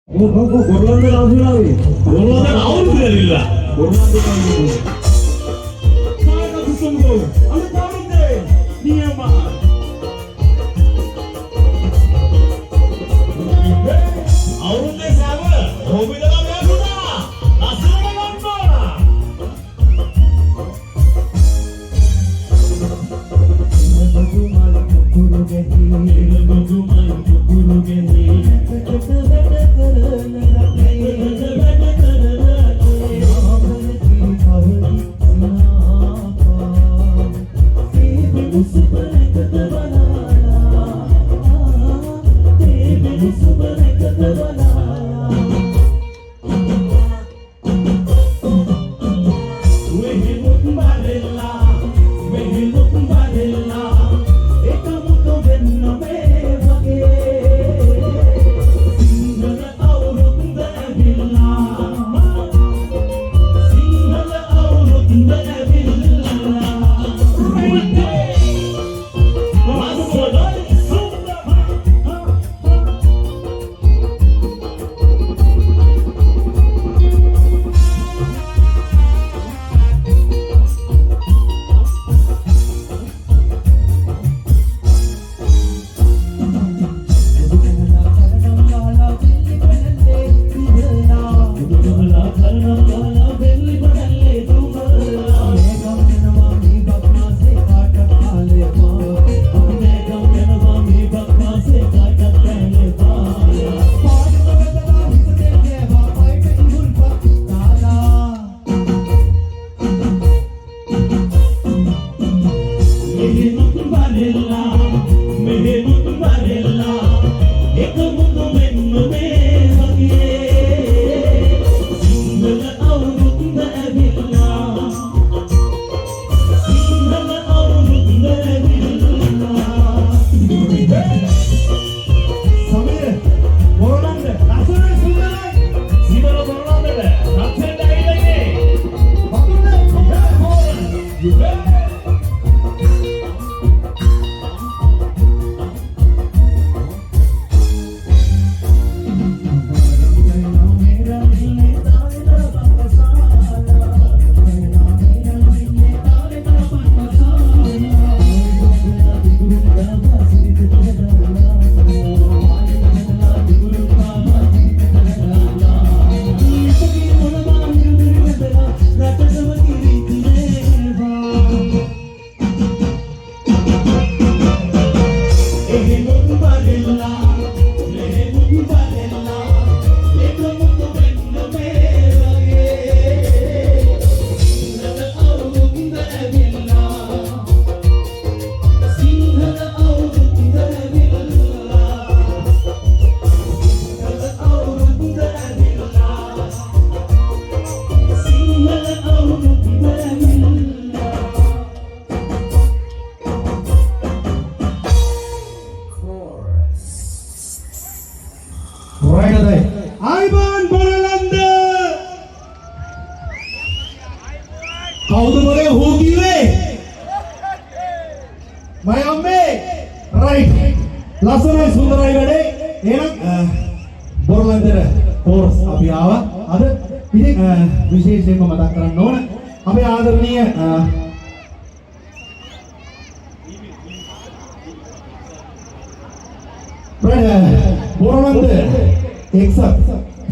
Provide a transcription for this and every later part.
Orlando Nacional. Orlando Avrupa. Orlando Nacional. Sana kusumbu. Ano tawag din? Niyama. Avrupa sahaja. Hobi dalam berkuda. Nasib mengambil. Ivan Borolanda. Kau tu boleh hoki le. Mayambe. Right. Lasana sundarai gade. Enak. Borolanda course අපි ආවා. අද ඉතින් විශේෂයෙන්ම මතක් කරන්න ඕන අපේ ආදරණීය Borolanda එක්සත්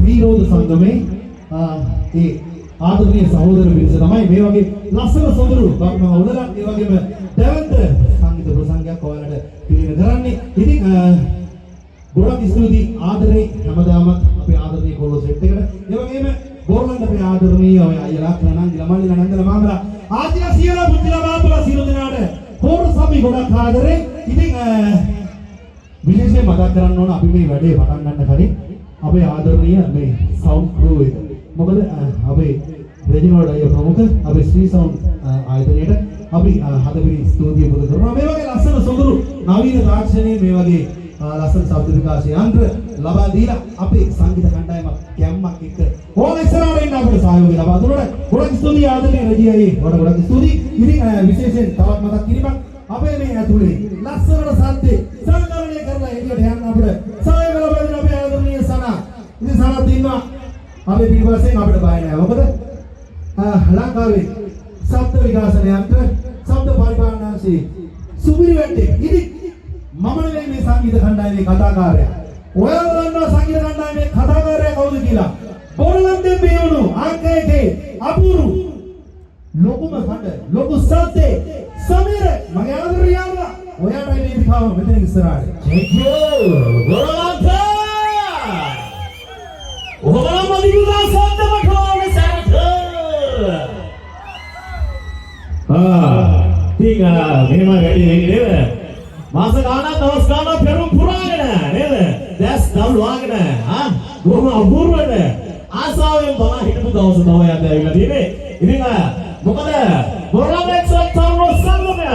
විරෝධ සංගමේ ඒ ආදරණීය සහෝදර පිරිස තමයි මේ වගේ ලස්සන සොඳුරු බක්ම උදලා ඒ වගේම දැවන්ත සංගීත ප්‍රසංගයක් ඔයාලට පිළිවෙල කරන්නේ. ඉතින් ගොඩක් ස්තුතියි ආදරේ හැමදාමත් අපේ ආදරණීය කොල්ලෝ සෙට් එකට. ඒ වගේම Borolanda අපේ ආදරණීය ඔය අයියලා නංගිලා මල්ලිලා නංගිලා මාමලා ආදිලා සියලා බුද්ධිලා බාපලා සියලු දෙනාට කෝරස් අපි ගොඩක් ආදරේ. ඉතින් විශේෂයෙන් මතක් කරන්න ඕන අපි මේ වැඩේ පටන් ගන්න කලින් අපේ ආදරණීය මේ සවුන්ඩ් ක්‍රූ එක. මොකද අපේ රෙජිනෝල්ඩ් අයියා ප්‍රමුඛ අපේ ශ්‍රී සවුන්ඩ් ආයතනයේට අපි හදපිරි ස්තුතිය පුද කරනවා. මේ වගේ ලස්සන සොඳුරු නවීන තාක්ෂණයේ මේ වගේ ලස්සන ශබ්ද විකාශ යන්ත්‍ර ලබා දීලා අපේ සංගීත කණ්ඩායමක් ගැම්මක් එක්ක ඕන ඉස්සරහට එන්න අපිට සහයෝගය ලබා දුන්නාට ගොඩක් ස්තුතියි ආදරණීය රජියයි ගොඩක් ස්තුතියි. ඉතින් විශේෂයෙන් තවත් මතක් කිරීමක් අපේ මේ ඇතුලේ ලස්සනට සද්දේ සංකලනය කරලා එළියට යන්න අපිට සහයෝගය ලබා දෙන අපේ ආදරණීය සනා. ඉතින් විශාලත් ඉන්නවා. අපි පිටපස්සෙන් අපිට බය නැහැ. මොකද ලංකාවේ ශබ්ද විකාශන යන්ත්‍ර ශබ්ද පරිපාලනාංශයේ සුපිරි වැඩේ. ඉතින් මම නෙවෙයි මේ සංගීත කණ්ඩායමේ කතාකාරයා. ඔයාලා දන්නවා සංගීත කණ්ඩායමේ කතාකාරයා කවුද කියලා? බොරලන්තේ පියවුණු ආකේකේ අපුරු ලොකුම කඩ ලොකු සද්දේ සමීර මගේ ආදරේ යාළුවා. ඔයාටයි මේ විකාව මෙතන ඉස්සරහට. Thank you. ගොරවන්ත. ඔබලා මදිකුදා සද්දම කෝනේ සරත. මෙහෙම වැඩි වෙන්නේ නේද? මාස ගානක් දවස් ගානක් පෙරම් පුරාගෙන නේද? දැස් දවල් වාගෙන කොහොම අඹුරවද? ආසාවෙන් තමයි හිටපු දවස් තමයි අද ඇවිල්ලා තියෙන්නේ. ඉතින් මොකද බොරලම් එක්සත් තරුණ සංගමය